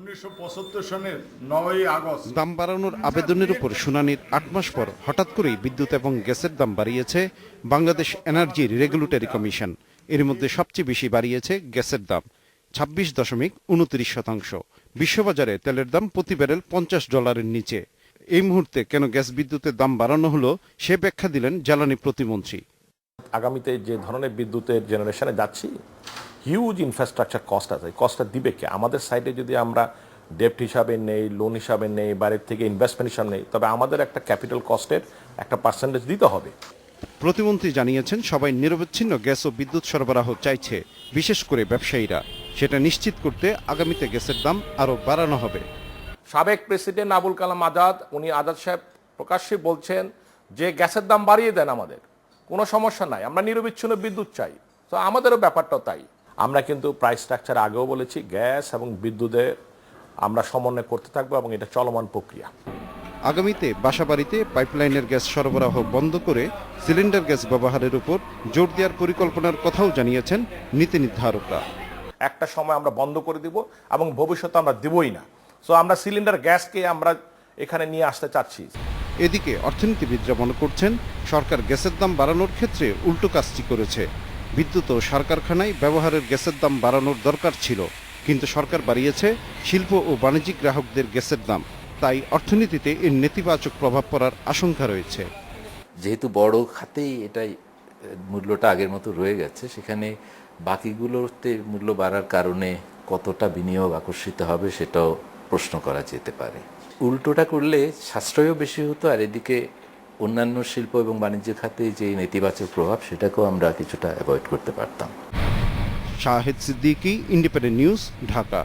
1975 সনের 9ই আগস্ট দাম বাড়ানোর আবেদনের উপর শুনানির ৮ মাস পর হঠাৎ করেই বিদ্যুৎ এবং গ্যাসের দাম বাড়িয়েছে বাংলাদেশ এনার্জি রেগুলেটরি কমিশন। এর মধ্যে সবচেয়ে বেশি বাড়িয়েছে গ্যাসের দাম 26.29%। বিশ্ববাজারে তেলের দাম প্রতি ব্যারেল $50 নিচে। এই মুহূর্তে কেন গ্যাস বিদ্যুতের দাম বাড়ানো হলো সে ব্যাখ্যা দিলেন জ্বালানি প্রতিমন্ত্রী। আগামীতে যে ধরনের বিদ্যুতের জেনারেশনে যাচ্ছি, হিউজ ইনফ্রাস্ট্রাকচার কস্ট আছে। কস্টটা দিবে কে? আমাদের সাইডে যদি আমরা ডেপ্ট হিসাবে নেই, লোন হিসাবে নেই, বাইরের থেকে ইনভেস্টমেন্ট হিসাবে নেই, তবে আমাদের একটা ক্যাপিটাল কস্টের একটা পার্সেন্টেজ দিতে হবে। প্রতিমন্ত্রী জানিয়েছেন সবাই নিরবচ্ছিন্ন গ্যাস ও বিদ্যুৎ সরবরাহ চাইছে, বিশেষ করে ব্যবসায়ীরা। সেটা নিশ্চিত করতে আগামীতে গ্যাসের দাম আরও বাড়ানো হবে। সাবেক প্রেসিডেন্ট আবুল কালাম আজাদ, উনি আজাদ সাহেব প্রকাশ্যে বলছেন যে গ্যাসের দাম বাড়িয়ে দেন, আমাদের কোনো সমস্যা নাই, আমরা নিরবিচ্ছিন্ন বিদ্যুৎ চাই। তো আমাদেরও ব্যাপারটাও তাই। আমরা কিন্তু প্রাইস স্ট্রাকচার আগেও বলেছি, গ্যাস এবং বিদ্যুতের আমরা সমন্বয় করতে থাকবো এবং এটা চলমান প্রক্রিয়া। আগামীতে বাসাবাড়িতে পাইপলাইনের গ্যাস সরবরাহ বন্ধ করে সিলিন্ডার গ্যাস ব্যবহারের উপর জোর দেওয়ার পরিকল্পনার কথাও জানিয়েছেন নীতি নির্ধারকরা। একটা সময় আমরা বন্ধ করে দিব এবং ভবিষ্যতে আমরা দেবই না। সো আমরা সিলিন্ডার গ্যাসকে আমরা এখানে নিয়ে আসতে চাচ্ছি। এদিকে অর্থনীতিবিদরা মনে করছেন সরকার গ্যাসের দাম বাড়ানোর ক্ষেত্রে উল্টো কাজটি করেছে। বিদ্যুৎ ও সার কারখানায় ব্যবহারের গ্যাসের দাম বাড়ানোর দরকার ছিল, কিন্তু সরকার বাড়িয়েছে শিল্প ও বাণিজ্যিক গ্রাহকদের গ্যাসের দাম। তাই অর্থনীতিতে এর নেতিবাচক প্রভাব পড়ার আশঙ্কা রয়েছে। যেহেতু বড় খাতেই এটাই মূল্যটা আগের মতো রয়ে গেছে, সেখানে বাকিগুলোতে মূল্য বাড়ার কারণে কতটা বিনিয়োগ আকর্ষিত হবে সেটাও প্রশ্ন করা যেতে পারে। উল্টোটা করলে সাশ্রয়ও বেশি হতো, আর এদিকে অন্যান্য শিল্প এবং বাণিজ্য খাতে যে নেতিবাচক প্রভাব সেটাকেও আমরা কিছুটা অ্যাভয়েড করতে পারতাম। Shahed Siddiqui, independent news, Dhaka.